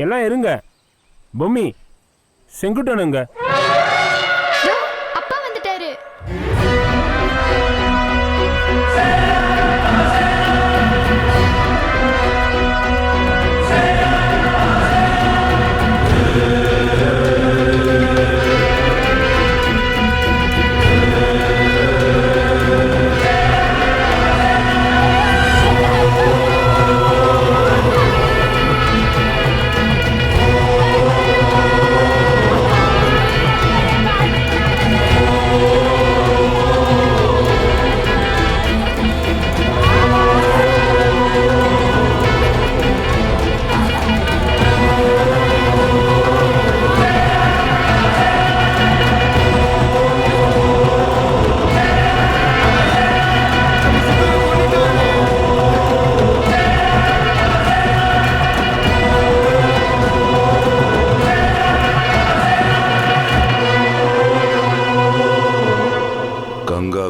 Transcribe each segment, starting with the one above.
எல்லாம் இருங்க. பொம்மி, செங்குட்டனுங்க. அப்பா வந்துட்டாரு.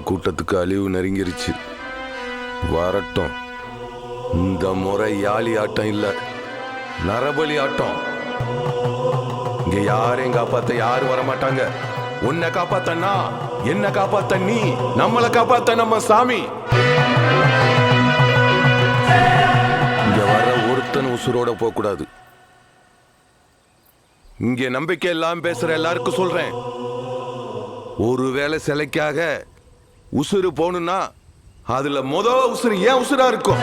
கூட்டத்துக்கு அழிவு நெருங்கிருச்சு. வரட்டும். இந்த முறை யாழி ஆட்டம் இல்ல, நரபலி ஆட்டம். இங்க யாரையும் காப்பாத்த யாரும் வரமாட்டாங்க. உன்னை காப்பாத்தனா, என்ன காப்பாத்த நீ, நம்மளை காப்பாத்த நம்ம சாமி. இங்க வர ஒருத்தன் உசுரோட போக கூடாது. இங்க நம்பிக்கை எல்லாம் பேசுற எல்லாருக்கும் சொல்றேன், ஒருவேளை சிலைக்காக உசுறு போகணும்னா அதுல உசுறு ஏன் உசுரா இருக்கும்.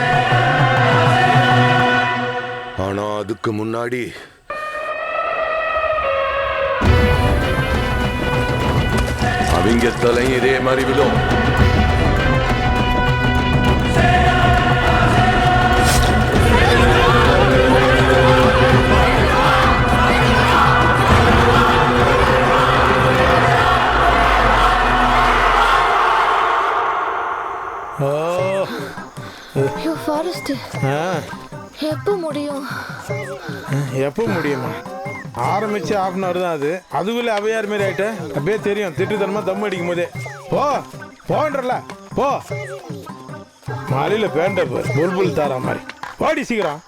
ஆனா அதுக்கு முன்னாடி அவங்க தலையும் இதே மாதிரி விடும். எப்போ முடியும்? எப்போ முடியுமா? ஆரம்பிச்சு ½ தான் அது. அதுக்குள்ளே அவையார் மாரி ஆயிட்ட. அப்படியே தெரியும் திட்டுத்தனமா தம் அடிக்கும் போதே. போன்றல போ. மாலையில பேண்ட பாரு, புல்புல் தாரா மாதிரி. பாடி சீக்கிரம்.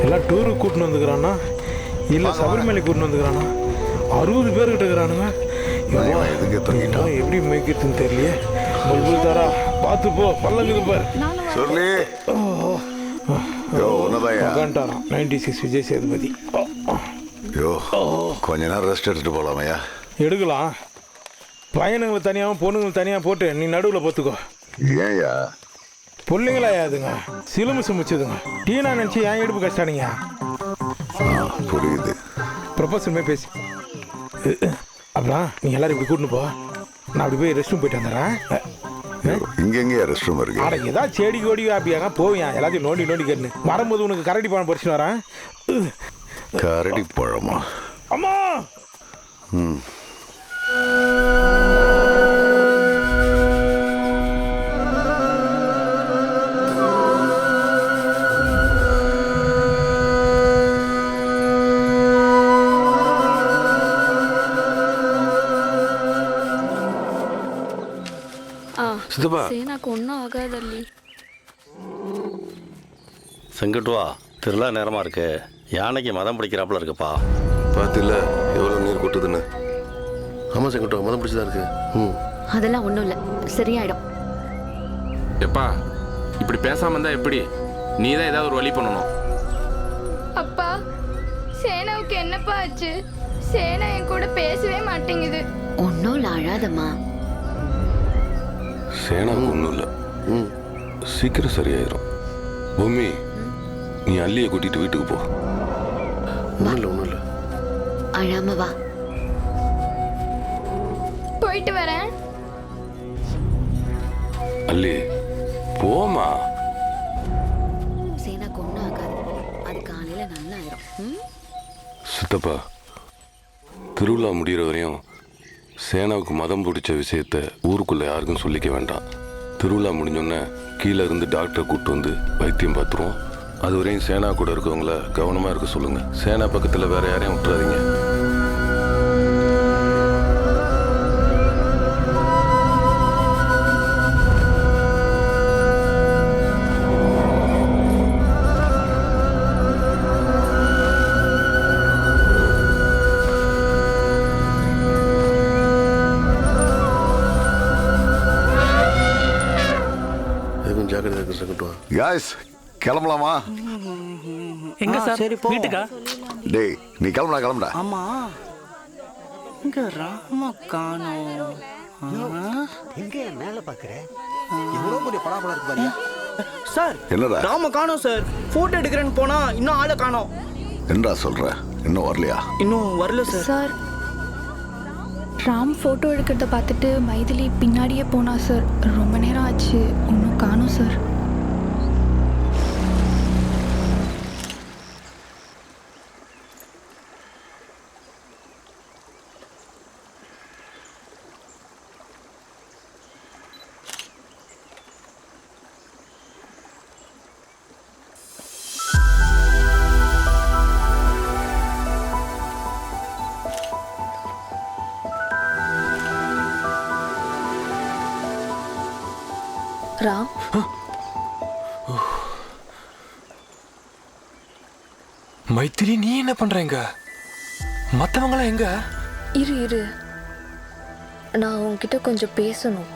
எல்லாம் டூருக்கு கூட்டின்னு வந்துக்கிறானா இல்லை சபரிமலை கூட்டின்னு வந்துக்கிறானா? 60 பேர் கிட்ட இருக்கிறானுங்க. எப்படி மேய்க்கிறதுன்னு தெரியலையே. புல்புல் தாரா பார்த்து போ, பல்லங்குது பாரு. சொல்லி 96 விஜய் சேதுபதி. கொஞ்ச நேரம் ரெஸ்ட் எடுத்துட்டு போலாமையா? எடுக்கலாம். பையனுங்களை தனியாகவும் பொண்ணுங்களை தனியாக போட்டு நீ நடுவில் பார்த்துக்கோ. ஏயா பிள்ளைங்களா யாதுங்க சிலுமு சுமிச்சுதுங்க. டீனா நினச்சி ஏன் இடுப்பு கஷ்டானீங்க? புரியுது. ப்ரொபோசல் பேசி அப்படிலாம் நீ எல்லாரும் இப்படி கூட்டின்னு போ. நான் அப்படி போய் ரெஸ்ட் ரூம் போயிட்டு வந்துடுறேன். இங்க ரெஸ்ட் ரூம் இருக்கு. அட ஏதாவது செடி கொடி அப்படியாங்க போவியா? எல்லாத்தையும் நோண்டி நோண்டி கேட்டு வரும்போது உனக்கு கரடி பழம் பறிச்சுன்னு வரேன். கரடி பழமா? அம்மா. சித்தப்பா, சேனாக்கு ஒன்றும் ஆகாதல்லி. செங்குட்டுவா, திருவிழா நேரமாக இருக்கு. யானைக்கு மதம் பிடிக்கிறாப்புல இருக்குப்பா. பார்த்தில்ல எவ்வளோ நீர் கொட்டுதுன்னு. ஆமாம் செங்குட்டுவா, மதம் பிடிச்சதா இருக்கு. அதெல்லாம் ஒன்றும் இல்லை, சரியாயிடும். எப்பா இப்படி பேசாம இருந்தா எப்படி? நீ தான் ஏதாவது ஒரு வழி பண்ணணும். அப்பா, சேனாவுக்கு என்னப்பா ஆச்சு? சேனா என் கூட பேசவே மாட்டேங்குது. ஒன்றும் இல்லை, அழாதம்மா. சேனாவுக்கு ஒன்றும் இல்லை, சீக்கிரம் சரியாயிரும். பூமி, நீ அல்லியை கூட்டிட்டு வீட்டுக்கு போ. ஒன்றும் இல்லை அழாம வா. போயிட்டு வரேன். அல்லி போமா. சேனாக்கு ஒன்றும் ஆகாது, அது காலையில நல்லா ஆயிரும். சித்தப்பா, திருவிழா முடிகிற வரையும் சேனாவுக்கு மதம் பிடிச்ச விஷயத்த ஊருக்குள்ள யாருக்கும் சொல்லிக்க வேண்டாம். திருவிழா முடிஞ்சோடனே கீழே இருந்து டாக்டரை கூப்பிட்டு வந்து வைத்தியம் பார்த்துருவோம். அது வரையும் சேனா கூட இருக்கவங்கள கவனமாக இருக்க சொல்லுங்க. சேனா பக்கத்தில் வேற யாரையும் விட்டுறாதீங்க. எதுவும் ஜாக்கிரதை இருக்க சங்கட்டுவா. யாஸ் கிளம்பலாமா? எங்க சார் வீட்டுக்கா? டேய் நீ கிளம்புடா. ஆமா, இங்க ராம காணோம். எங்க மேல பாக்குற இவ்வளவு பெரிய பலாப்பழம் இருக்கு பாரியா? சார் என்னடா ராம காணோம் சார். போட்டோ எடுக்கிறேன்னு போனா இன்னும் ஆளை காணோம். என்னடா சொல்ற? இன்னும் வரலையா? இன்னும் வரல சார். சார், ராம் ஃபோட்டோ எடுக்கிறத பார்த்துட்டு மைதிலி பின்னாடியே போனா சார். ரொம்ப நேரம் ஆச்சு, ஒன்றும் காணோம் சார். ராம், மைத்திரி, நீ என்ன பண்றீங்க? மத்தவங்களாம் எங்க? இரு, நான் உன்கிட்ட கொஞ்சம் பேசணும்.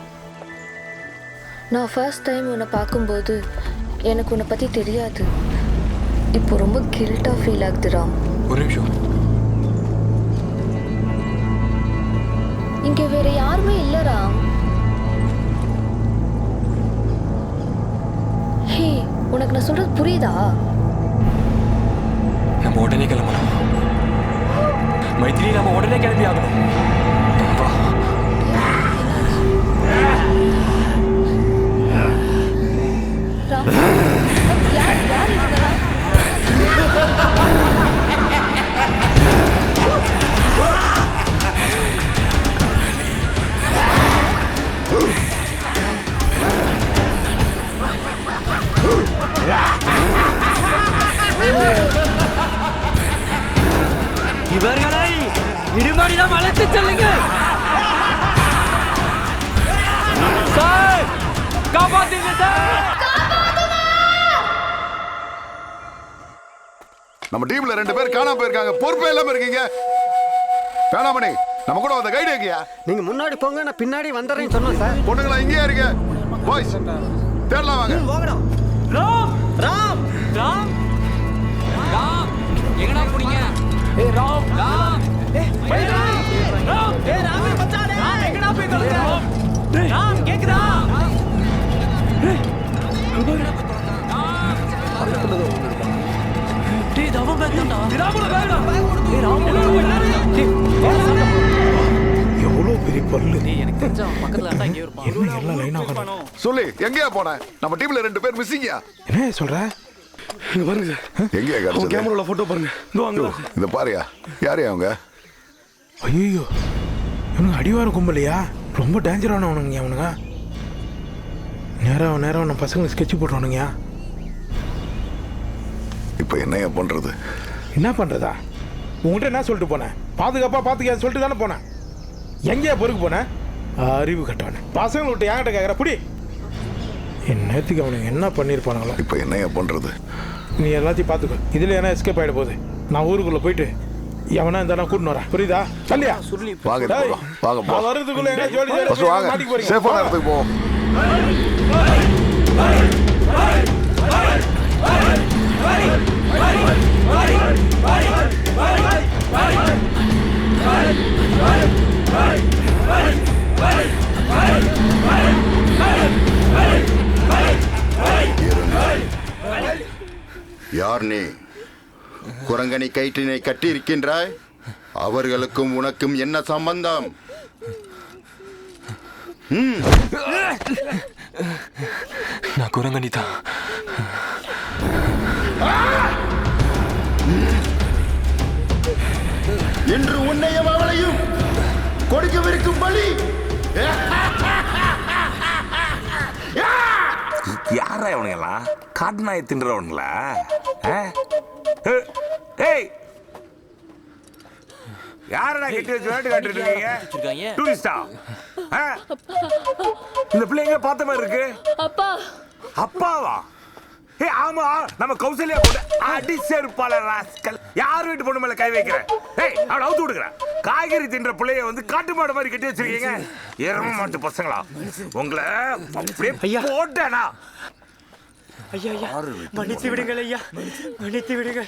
நான் ஃபர்ஸ்ட் டைம் உன்னை பார்க்கும்போது எனக்கு உன்னை பற்றி தெரியாது. இப்போ ரொம்ப கில்ட்டாக ஃபீல் ஆகுது ராம். ஒரு நிமிஷம். இங்கே வேற யாருமே இல்லை ராம். ஹே, உனக்கு நான் சொல்றது புரியுதா? நம்ம உடனே கிளம்பணும் மைத்திரி, நம்ம உடனே கிளம்பி ஆகணும். வா. ராம், யார் இதெல்லாம்? இவர்களை இடுமாடிதான் அழைத்து செல்லுங்க. சார், காப்பாத்துங்க சார். நம்ம டீம்ல 2 பேர் காணாம போயிருக்காங்க. பொறுப்பே இல்லாம இருக்கீங்க. வேணாமணி, நம்ம கூட வந்த கைடு எங்கயா? நீங்க முன்னாடி போங்க, நான் பின்னாடி வந்துடுறேன்னு சொன்னேன் சார். பொண்ணுங்களா இங்கேயா இருக்க? பாய்ஸ் தேடலாம் வாங்க. வாங்கடா. ராம், ராம், ராம், ராம், எங்கடா போறீங்க? ஏய் ராம், ராம், ஏய் ராம், ராம், ஏய் ராம் மச்சானே, எங்கடா போய் தொலைங்க? ராம் கேக்குதா? ஏய் டேய் தவம் பேக்டா. ராமுல வேடா. ஏய் ராமுல வேடா. எவ்வளோ பெரிய பல்லு. எனக்கு தெரிஞ்ச பக்கத்துல தான் இங்கே இருப்பான். எல்லாம் லைனா வரணும். சொல்லி எங்கயா போன? நம்ம டீம்ல 2 பேர் மிஸ்ஸிங்கயா? என்ன சொல்ற? இங்க பாருங்க. எங்கயா கிடைச்சது? கேமரால போட்டோ பாருங்க. இதோ அங்க. இந்த பாரியா, யாரையா அவங்க? ஐயோ, இவனுங்க அடிவார கும்பலையா? ரொம்ப டேஞ்சரானவனுங்க அவனுங்க. நேரம் நம்ம பசங்க ஸ்கெட்ச் போட்டுருவானுங்க. இப்போ என்னையா பண்றது? என்ன பண்றதா? உங்கள்கிட்ட என்ன சொல்லிட்டு போனேன்? பாதுகாப்பா பாத்துக்க சொல்லிட்டு தானே போனேன். எங்கேயா பொறுக்கு போனேன்? அறிவு கட்டவன பசங்களை விட்டு என்கிட்ட கேட்குற புடி. என்னத்துக்கு அவனுக்கு என்ன பண்ணியிருப்பானுங்களோ? இப்போ என்னையா பண்றது? நீ எல்லாத்தையும் பார்த்துக்கோ. இதில் ஏன்னா எஸ்கேப் ஆகிட போகுது. நான் ஊருக்குள்ளே போயிட்டு எவனா இருந்தா கூட்டின்னு வரேன். புரியுதா? சொல்லியா வாங்க வாங்க நான் வர்றதுக்குள்ள எங்க ஜோடி மாட்டிக்கு போறீங்க. சேஃபான இடத்துக்கு போவோம். Hey! யார் நீ? குரங்கணி கயிற்றினை கட்டியிருக்கின்றாய். அவர்களுக்கும் உனக்கும் என்ன சம்பந்தம்? நான் குரங்கணி தான். இன்று உன்னையும் அவளையும் கொடுக்கவிருக்கும் பலி. யாரா இவனுங்கெல்லாம்? காட்டு நாயை தின்றவனுங்களா? ஏய், யாரடா கட்டி வச்சு வேட்டு காட்டுட்டு இருக்கீங்க? டூரிஸ்டா? இந்த பிள்ளைங்க பார்த்த மாதிரி இருக்கு. அப்பா அப்பாவா? ஏய் ஆமா, நம்ம கௌசல்யா போட்டு அடி செருப்பால ராஸ்கல். யார் வீட்டு பொண்ணு மேல கை வைக்கிற? ஏய், அவளை அவுத்து விடுங்க. காய்கறி தின்ற பிள்ளைய வந்து காட்டு மாடு மாதிரி கட்டி வச்சிருக்கீங்க. எரும மாட்டு பசங்களா உங்களை அப்படியே போட்டேனா? ஐயா ஐயா, மன்னித்து விடுங்கள் ஐயா, மன்னித்து விடுங்க.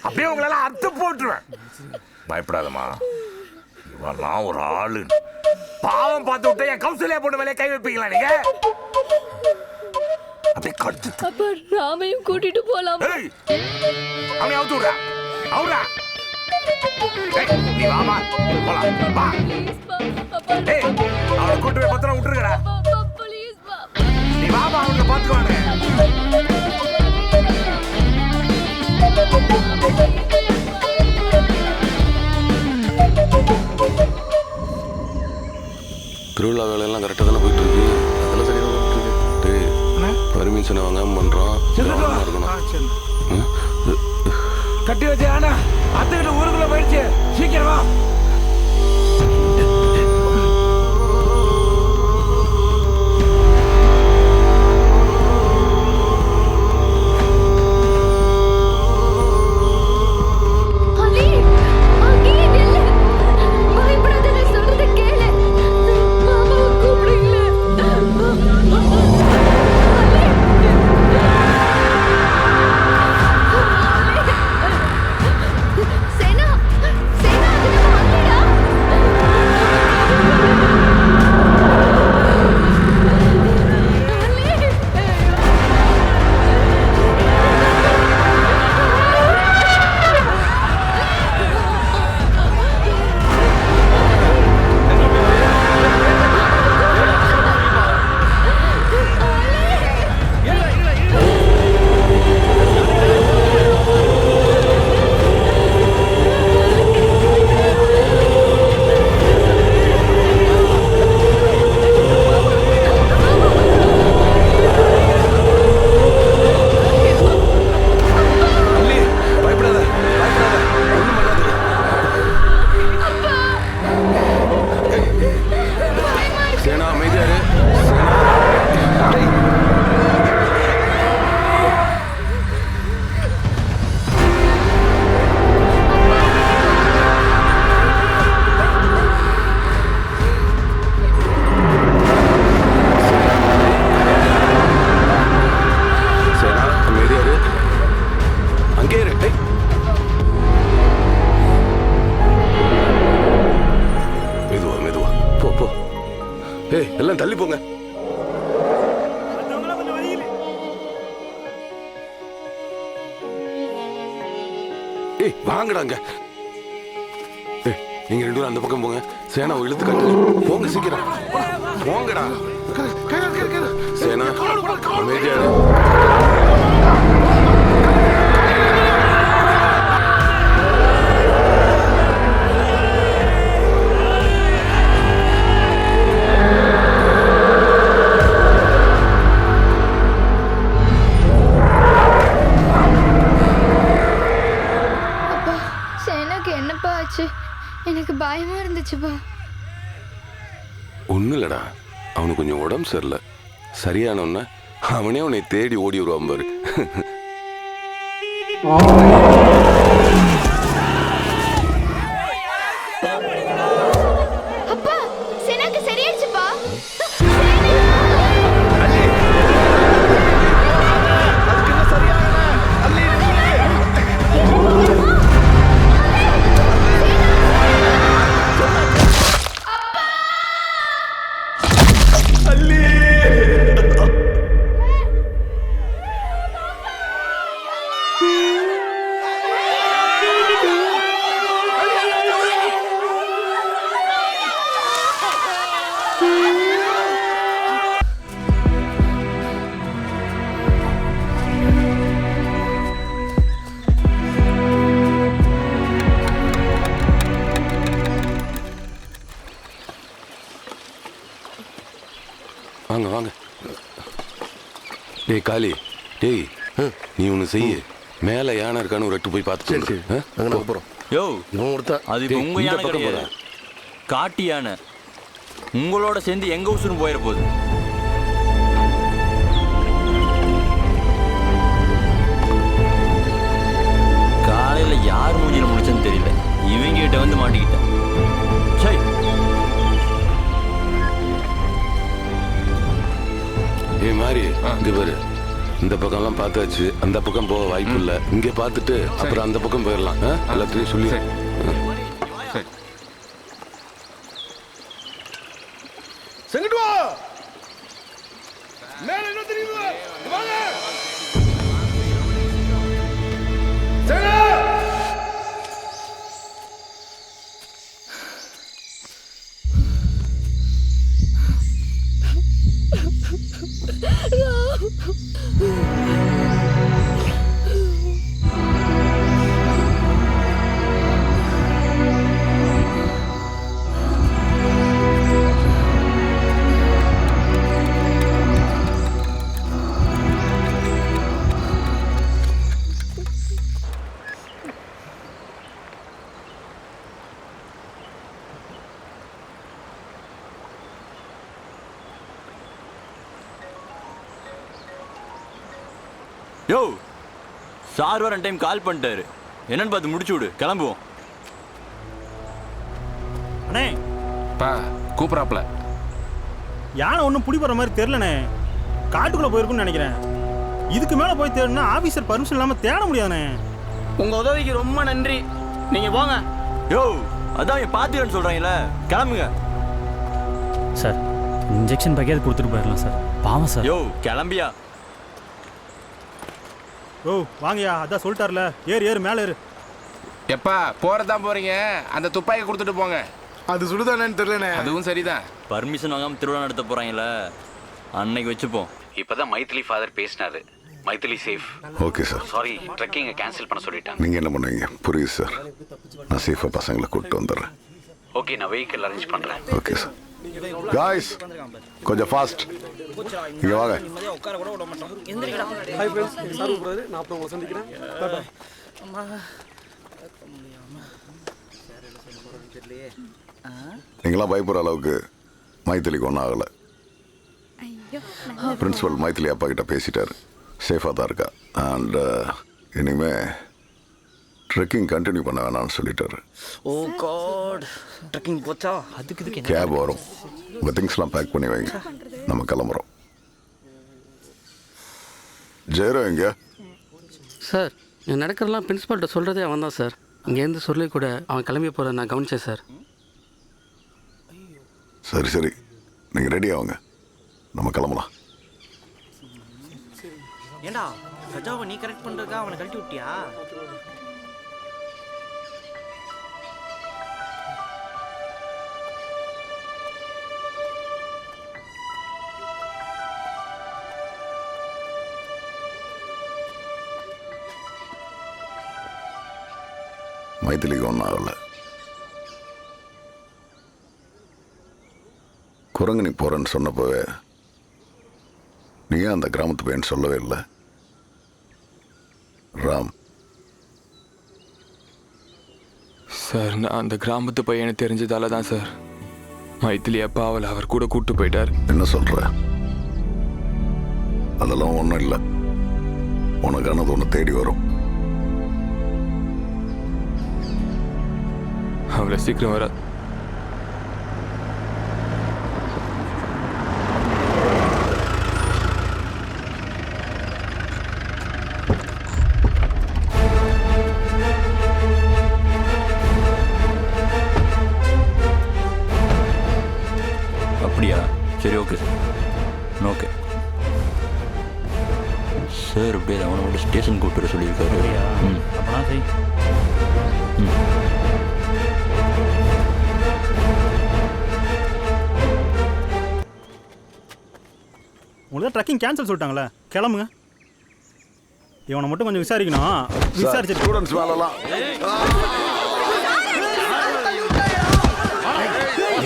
அப்படியே உங்களெல்லாம் அத்து போட்டுருவேன். பயப்படாதம்மா, இவெல்லாம் ஒரு ஆளு. பாவம் பார்த்து விட்டு என் கௌசல்யா பொண்ணு மேலே கை வைப்பீங்களா நீங்க? அப்படியே கடுத்து அப்பா ராமையும் கூட்டிட்டு போலாம். அவனை அவுத்து விடுறா, அவுடா. நீ வாமா போலாம், வா. ஏய், அவனை கூட்டு போய் பத்திரம் விட்டுருக்கா. நீ வாமா, அவங்க பார்த்துக்குவாங்க. திருவிழா வேலையெல்லாம் கரெக்டாக தானே போயிட்டு இருக்கு. அதெல்லாம் சரியாக போயிட்டு இருக்கு. பர்மிஷனை வாங்காமல் பண்ணுறோம். இருக்கணும். கட்டி வச்சு ஆனா அத்துக்கிட்ட ஊருக்குள்ள போயிடுச்சு. சீக்கிரமா எல்லாம் தள்ளி போங்க. ஏய் வாங்கடாங்க. ஏய் நீங்க ரெண்டு பேரும் அந்த பக்கம் போங்க. சேனா இழுத்து கட்டு. போங்க சீக்கிரம். போங்கடா. சேனா அமைதியா இரு. எனக்கு பயமா இருந்துச்சுப்பா. ஒன்றும் இல்லடா, அவனுக்கு கொஞ்சம் உடம்பு சரியில்லை. சரியானவன அவனே உன்னை தேடி ஓடி வருவான் பாரு. அப்பா சேனாக்கு சரியாயிடுச்சுப்பா. வாங்க வாங்க. டேய் காளி, டேய் நீ ஒன்று செய்ய, மேலே யானை இருக்கான்னு ஒரு எட்டு போய் பார்த்துட்டு அங்கே போகிறோம். யோ இவன் ஒருத்தன் அது இப்போ உங்க யானை கிடையாது, காட்டு யானை. உங்களோட சேர்ந்து எங்க உசுரும் போயிட போகுது. காலையில யார் மூஞ்சில முடிச்சேன்னு தெரியல, இவங்க கிட்ட வந்து மாட்டிக்கிட்டேன். சை, ஏய் மாறி, இங்க பாரு, இந்த பக்கம்லாம் பார்த்தாச்சு, அந்த பக்கம் போக வாய்ப்பு இல்லை. இங்கே பார்த்துட்டு அப்புறம் அந்த பக்கம் போயிடலாம். எல்லாத்தையும் சொல்லி செங்கிட்டு வா. மேல என்ன தெரியுது? வாங்க. செங்க. யோ சார் வர டைம் கால் பண்ணிட்டாரு, என்னன்னு பார்த்து முடிச்சு விடு, கிளம்புவோம். அண்ணே பா கூப்பிட்றாப்ல. யானை ஒன்றும் பிடி போகிற மாதிரி தெரிலண்ணே, காட்டுக்குள்ளே போயிருக்குன்னு நினைக்கிறேன். இதுக்கு மேலே போய் தேடணும்னா ஆஃபீஸர் பர்மிஷன் இல்லாமல் தேட முடியாதுண்ணே. உங்கள் உதவிக்கு ரொம்ப நன்றி, நீங்கள் போங்க. யோ அதான் என் பார்த்துக்கன்னு சொல்கிறாங்கல்ல, கிளம்புங்க. சார் இன்ஜெக்ஷன் பகையாது கொடுத்துட்டு போயிடலாம் சார், பாவம் சார். யோ கிளம்பியா. ஓ வாங்கயா, அதான் சொல்லிட்டார்ல, ஏறு மேலே ஏறு. எப்பா போறதான் போறீங்க, அந்த துப்பாக்கி கொடுத்துட்டு போங்க. அது சுடுதானேன்னு தெரியலண்ணே. அதுவும் சரிதான். பர்மிஷன் வாங்காமல் திருவிழா நடத்த போகிறாங்களே, அன்னைக்கு வச்சுப்போம். இப்போதான் மைத்திலி ஃபாதர் பேசினாரு. Maithili safe. Okay sir. Sorry, ட்ரெக்கிங்கை கேன்சல் பண்ண சொல்லிட்டாங்க. நீங்கள் என்ன பண்ணுவீங்க? புரியுது சார், நான் சேஃபாக பசங்களை கூப்பிட்டு வந்துடுறேன். ஓகே, நான் வெஹிக்கிள் அரேஞ்ச் பண்ணுறேன். Okay sir. காய்ஸ் கொஞ்சம் ஃபாஸ்ட் இங்க வாங்க. ஹாய் ஃப்ரெண்ட்ஸ், சார் கூப்பிடுறாரு, நான் அப்புறம் உங்களை சந்திக்கிறேன். Bye bye. நீங்களாம் பயப்படுற அளவுக்கு மைத்திலிக்கு ஒன்றும் ஆகலை. பிரின்சிபல் மைத்திலி அப்பா கிட்ட பேசிட்டாரு, சேஃபாக தான் இருக்கா. அண்ட் இனிமே ட்ரெக்கிங் கண்டினியூ பண்ண வேணாம்னு சொல்லிட்டாரு. ஓ காட், ட்ரெக்கிங் போச்சா? அதுக்கு கேப் வரும், உங்கள் திங்ஸ்லாம் பேக் பண்ணி வைங்க, நம்ம கிளம்புறோம். ஜெயராம் எங்க? சார், நான் நடக்கிறதெல்லாம் பிரின்ஸிபால்கிட்ட சொல்கிறதே அவன் தான் சார். இங்கேருந்து சொல்லி கூட அவன் கிளம்பி போகிறத நான் கவனித்தேன் சார். சரி சரி, நீங்கள் ரெடி ஆகுங்க, நம்ம கிளம்பலாம். ஏண்டா கஜாவை நீ கரெக்ட் பண்ணுறதுக்கா அவனை கழட்டி விட்டியா? மைத்திலிக்கு ஒன்றும் ஆகலை. குரங்கு நீ போகிறேன்னு சொன்னப்போவே நீ ஏன் அந்த கிராமத்து பையன் சொல்லவே இல்லை? ராம் சார், நான் அந்த கிராமத்து பையனை தெரிஞ்சதால தான் சார் மைத்திலி அப்பா அவளை அவர் கூட கூப்பிட்டு போயிட்டார். என்ன சொல்கிற? அதெல்லாம் ஒன்றும் இல்லை, உனக்கானது ஒன்று தேடி வரும். அவ்வளோ சீக்கிரம் வராது. அப்படியா? சரி, ஓகே சார். ஓகே சார், அப்படியே அவனோட ஸ்டேஷன் கூப்பிட்டு வர சொல்லியிருக்காரு. அப்பனா சரி. உங்களுக்கு தான் ட்ரெக்கிங் கேன்சல் சொல்லிட்டாங்களே, கிளம்புங்க. இவனை மட்டும் கொஞ்சம் விசாரிக்கணும். விசாரிச்சு ஸ்டூடெண்ட்ஸ் மேலலாம்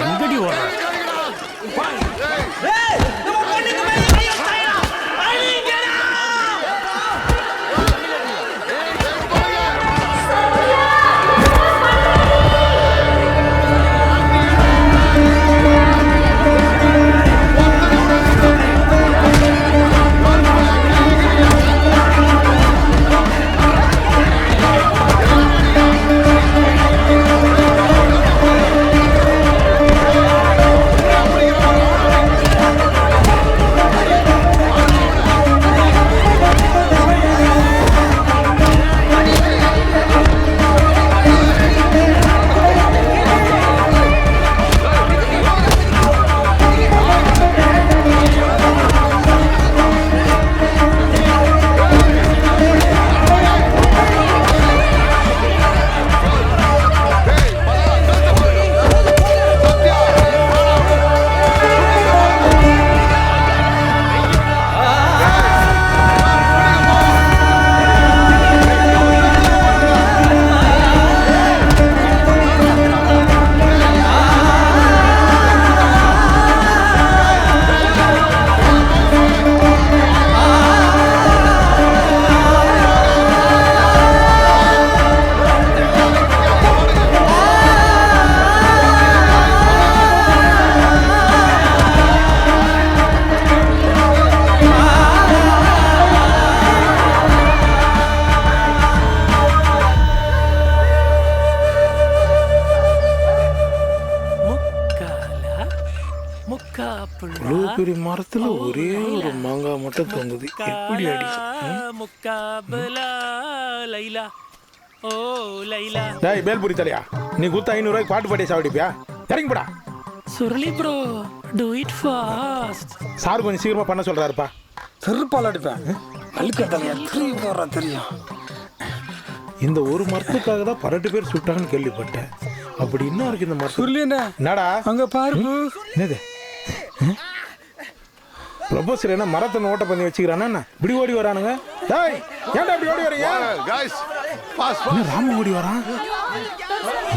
எங்கடி ஓடுற? இப்படி மரத்துல ஒரே ஒரு மாங்காய் மட்டும் தொங்குது, எப்படி அடிக்கும்? டேய் பேல்புரி தலையா, நீ குத்த 500 ரூபாய்க்கு பாட்டு பாடிய சாவடிப்பியா? இறங்கி போடா. Suruli bro, to it fast. Sir கொஞ்சம் சீக்கிரமா பண்ண சொல்றாருப்பா. செருப்பால் அடிப்பேன். அழுக்க தலையா திரும்பி போடுறா தெரியும். இந்த ஒரு மரத்துக்காக தான் 12 பேர் சுட்டாங்கன்னு கேள்விப்பட்டேன். அப்படி என்ன இருக்கு இந்த மரம்? சொல்லியண்ணா என்னடா அங்க பாரு. என்னது ப்ரொபோசர் என்ன மரத்தை ஓட்ட பண்ணி வச்சுக்கிறானா? இப்படி ஓடி வரானுங்க. டேய் ஏன்டா இப்படி ஓடி வரீங்க? गाइस பாஸ் என்ன ராம ஓடி வரான்?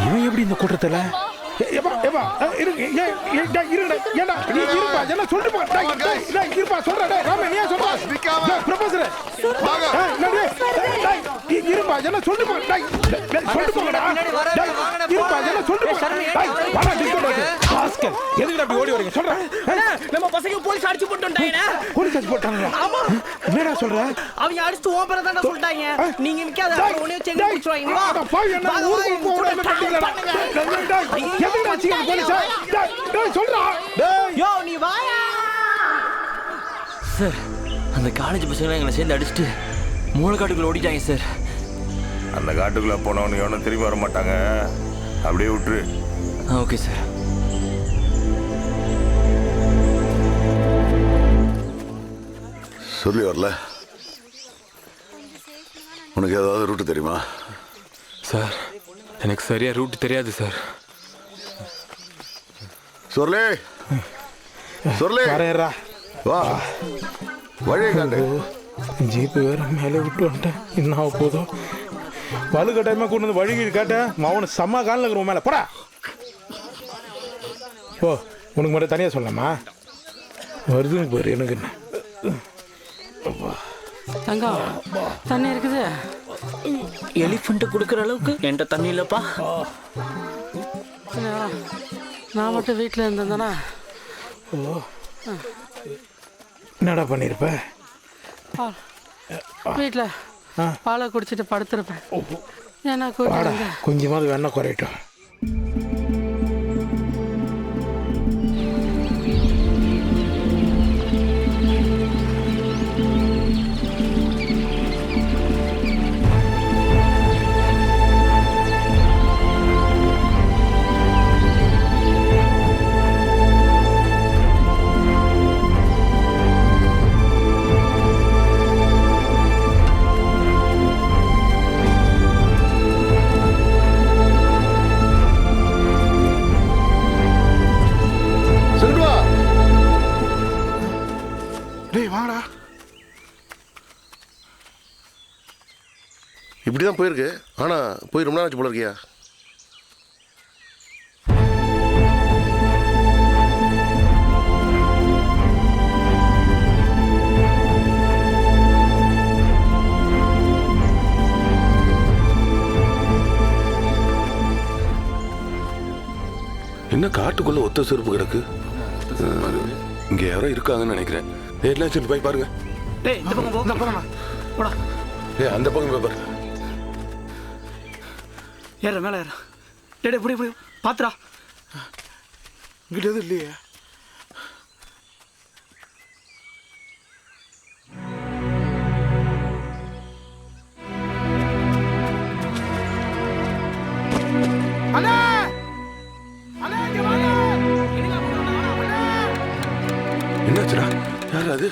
இவன் எப்படி இந்த கூட்டத்துல? ஏப்பா ஏப்பா இருங்க ஏன்டா நீ இருப்பா என்ன சொல்லிட்டு போ. டேய் இருப்பா சொல்றா. டேய் ராம நீயா சொல்றா? டேய் ப்ரொபோசர் வாங்க. டேய் இருப்பா என்ன சொல்லிட்டு போ. டேய் சொல்லிட்டு போங்கடா. டேய் இருப்பா என்ன சொல்லிட்டு போ. டேய் வாடா டிஸ்கோ பாஸ்கல் எதுக்கு அப்படி ஓடி வரீங்க சொல்றா. நம்ம பசங்க போலீஸ் அடிச்சு போட்டுட்டாங்கடா. போலீஸ் அடிச்சு போட்டாங்க? ஆமா. என்னடா சொல்ற? அவங்க அடிச்சு ஓபர தான்டா சொல்லிட்டாங்க. நீங்க நிக்காத ஒண்ணே செக் பண்ணிடுவாங்க. வா அட பாய் என்ன ஊருக்கு போறேன்னு கட்டிங்களா? டேய் எதுக்கு அடிச்சீங்க போலீஸ்? டேய் சொல்றா. டேய் யோ நீ வாயா. சார் அந்த காலேஜ் பசங்க எங்களை சேர்ந்து அடிச்சுட்டு மூளைக்காட்டுக்குள்ள ஓடிட்டாங்க சார். அந்த காட்டுக்குள்ள போனவனு எவனும் திரும்பி வர மாட்டாங்க, அப்படியே விட்டுரு. Okay sir. சொல்லி வரல. உனக்கு ஏதாவது ரூட்டு தெரியுமா? சார் எனக்கு சரியா ரூட் தெரியாது சார். சொல்லு சொல்லு வரேறா வா வழி காட்டு. ஜீப்பு வேற மேலே விட்டு வந்துட்டேன். என்ன ஆக போதும்? வலுக்கட்டாயமாக கொண்டு வந்து வழி காட்ட அவனு செம்ம காலில் இருக்கிற மேலே போடா. ஓ உனக்கு மட்டும் தனியாக சொல்லலாமா? வருதுன்னு போயிரு. எனக்கு என்ன தங்கம் தண்ணி இருக்குது? எலிஃபண்ட் கொடுக்குற அளவுக்கு என்கிட்ட தண்ணி இல்லப்பா. நான் மட்டும் வீட்டில் இருந்தேன்னா என்னடா பண்ணியிருப்ப? வீட்டில் பாலை குடிச்சிட்டு படுத்திருப்பேன். ஏன்னா கொஞ்சமாவது வேணா குறையட்டும். இப்படிதான் போயிருக்கு. ஆனா போய் ரொம்ப நாள் ஆச்சு போல இருக்கியா? என்ன காட்டுக்குள்ள ஒத்த செருப்பு கிடக்கு? இங்க யாரோ இருக்காங்கன்னு நினைக்கிறேன். எல்லாம் சரி போய் பாருங்க. டேய் இந்த பக்கம் போ. போடா. ஏய் அந்த பக்கம் போய் பாரு. ஏற மேலே ஏற. டேய் புடி புடி பாத்துடா. இங்கிட்ட எதுவும் இல்லையே. அண்ணா என்னாச்சுடா? யாரு அது?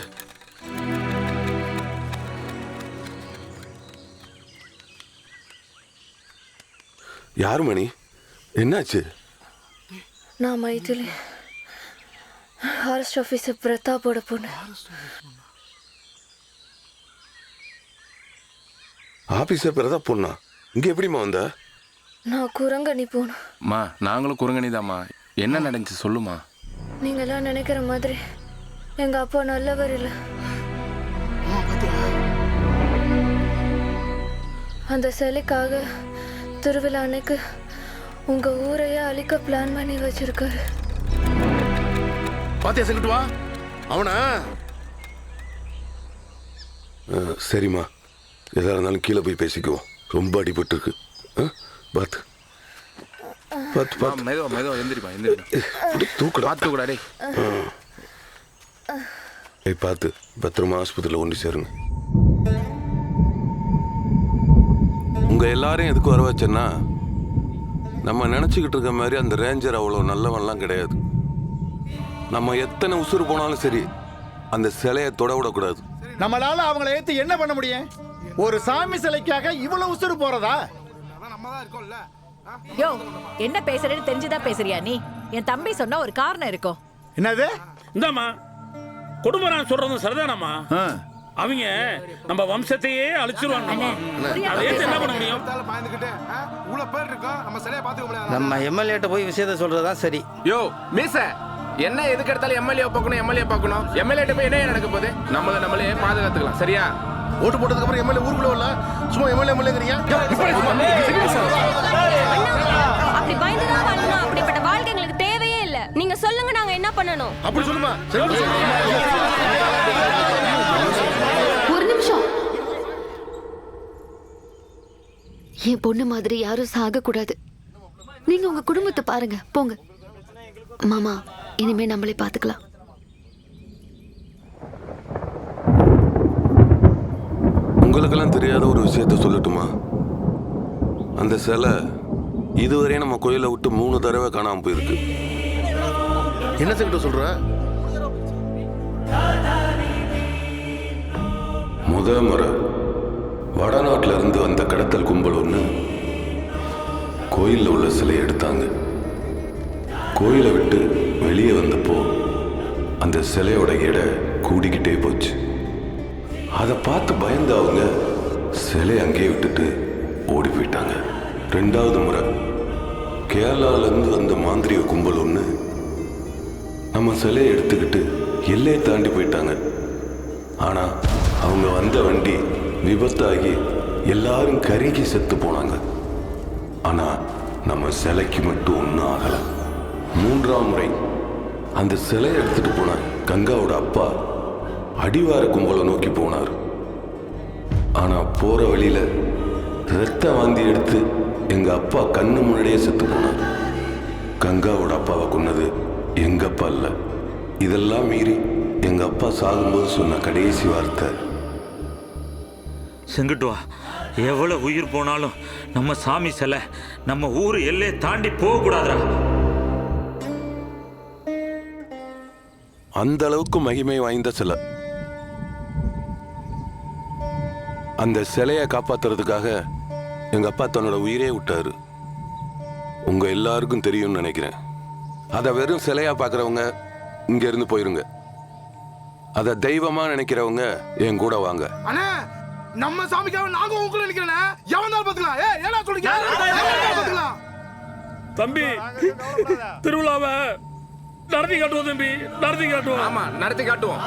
யாரு மணி? என்னாச்சு? நான் மைதிலி, ஃபாரஸ்ட் ஆஃபீஸர் பிரதாப்போட பொண்ணு. ஆபீஸர் பிரதாப் பொண்ணா? இங்க எப்படிமா வந்த? நான் குரங்கணி போனேன். மா நாங்களும் குரங்கணிதாம்மா. என்ன நடந்துச்சு சொல்லுமா. நீங்க எல்லாம் நினைக்கிற மாதிரி எங்க அப்பா நல்லவர் இல்லை. அந்த சிலைக்காக திருவிழா அன்னைக்கு உங்க ஊரையே அழிக்க பிளான் பண்ணி வச்சிருக்காரு. பாத்தியா செங்கிட்டு வா அவனா? சரிம்மா, எதா இருந்தாலும் கீழே போய் பேசிக்குவோம். ரொம்ப அடிபட்டு இருக்கு. பார்த்து பார்த்து பார்த்து மெதுவா மெதுவா எந்திரிப்பா எந்திரிப்பா. தூக்கடா பார்த்து கூட. டேய் ஏய் பார்த்து பத்திரமா ஆஸ்பத்திரியில் கொண்டு சேருங்க. உங்க எல்லாரையும் எதுக்கு வர வச்சேன்னா, நம்ம நினச்சிக்கிட்டு இருக்க மாதிரி அந்த ரேஞ்சர் அவ்வளோ நல்லவன்லாம் கிடையாது. நம்ம எத்தனை உசுறு போனாலும் சரி அந்த சிலையை தொட விடக்கூடாது. நம்மளால அவங்களை ஏத்து என்ன பண்ண முடியும்? ஒரு சாமி சிலைக்காக இவ்வளவு உசுறு போறதா? யோ, என்ன பேசுறேன்னு தெரிஞ்சுதான் பேசுறியா நீ? என் தம்பி சொன்ன ஒரு காரணம் இருக்கும். என்னது? இந்தாம்மா, குடும்பம் நான் சொல்றதும் சரிதானம்மா. அவங்க நம்ம வம்சத்தையே அழிச்சிருவாங்க. என்ன பண்ண முடியும்? நம்ம எம்எல்ஏட்ட போய் விஷயத்த சொல்றதுதான் சரி. யோ மீச, என்ன எதுக்கு எடுத்தாலும் எம்எல்ஏ பார்க்கணும். எம்எல்ஏட்ட போய் என்ன நடக்க போகுது? நம்மளே பாதுகாத்துக்கலாம். சரியா? ஓட்டு போட்டதுக்கு அப்புறம் எம்எல்ஏ ஊருக்குள்ள வரல, சும்மா எம்எல்ஏங்கறியா? அப்படி பயந்துதான் வாழணும். அப்படிப்பட்ட வாழ்க்கை எங்களுக்கு தேவையே இல்ல. நீங்க சொல்லுங்க, நாங்க என்ன பண்ணணும்? அப்படி சொல்லுமா? ஒரு நிமிஷம். என் பொண்ணு மாதிரி யாரும் சாக கூடாது. நீங்க உங்க குடும்பத்தை பாருங்க, போங்க. மாமா, இனிமே நம்மளே பாத்துக்கலாம். உங்களுக்கெல்லாம் தெரியாத ஒரு விஷயத்த சொல்லட்டுமா? அந்த சிலை இதுவரையும் நம்ம கோயிலை விட்டு 3 தடவை காணாம போயிருக்கு. என்ன செக்கிட்ட சொல்ற? முறை வடநாட்டில இருந்து வந்த கடத்தல் கும்பல் ஒன்று கோயிலில் உள்ள சிலையை எடுத்தாங்க. கோயிலை விட்டு வெளியே வந்தப்போ அந்த சிலையோட எடை கூடிக்கிட்டே போச்சு. அதை பார்த்து பயந்து அவங்க சிலை அங்கேயே விட்டுட்டு ஓடி போயிட்டாங்க. 2வது முறை கேரளாவிலேருந்து வந்த மாந்திரிக கும்பல் ஒன்று நம்ம சிலையை எடுத்துக்கிட்டு எல்லையை தாண்டி போயிட்டாங்க. ஆனால் அவங்க வந்த வண்டி விபத்தாகி எல்லாரும் கருகி செத்து போனாங்க. ஆனால் நம்ம சிலைக்கு மட்டும் ஒன்றும் ஆகலை. 3ஆம் முறை அந்த சிலையை எடுத்துட்டு போன கங்காவோட அப்பா அடிவார கும்பலை நோக்கி போனார். ஆனால் போகிற வழியில் ரத்த வாந்தி எடுத்து எங்கள் அப்பா கண்ணு முன்னாடியே செத்து போனார். கங்காவோட அப்பாவை கொன்னது எங்கள் அப்பா இல்லை. இதெல்லாம் மீறி எங்கள் அப்பா சாகும்போது சொன்ன கடைசி வார்த்தை, செங்குட்டுவா, எவ்வளவு உயிர் போனாலும் நம்ம சாமி சிலை நம்ம ஊர் எல்லையை தாண்டி போகக்கூடாதுடா. அந்த அளவுக்கு மகிமை வாய்ந்த சிலை. அந்த சிலையை காப்பாத்துறதுக்காக எங்க அப்பா தன்னோட உயிரே விட்டாரு. உங்க எல்லாருக்கும் தெரியும்னு நினைக்கிறேன். அதை வெறும் சிலையா பார்க்குறவங்க இங்க இருந்து போயிருங்க. அதை தெய்வமா நினைக்கிறவங்க என் கூட வாங்க. அண்ணா, நம்ம சாமிக்காக நாங்க உங்களை நிக்கிறேன். எவன் தான் பாத்துக்கலாம். ஏய், ஏடா சொல்றீங்க? பாத்துக்கலாம். தம்பி, திருவிழாவை நடத்தி காட்டுவோம் தம்பி, நடத்தி காட்டுவோம். ஆமா, நடத்தி காட்டுவோம்.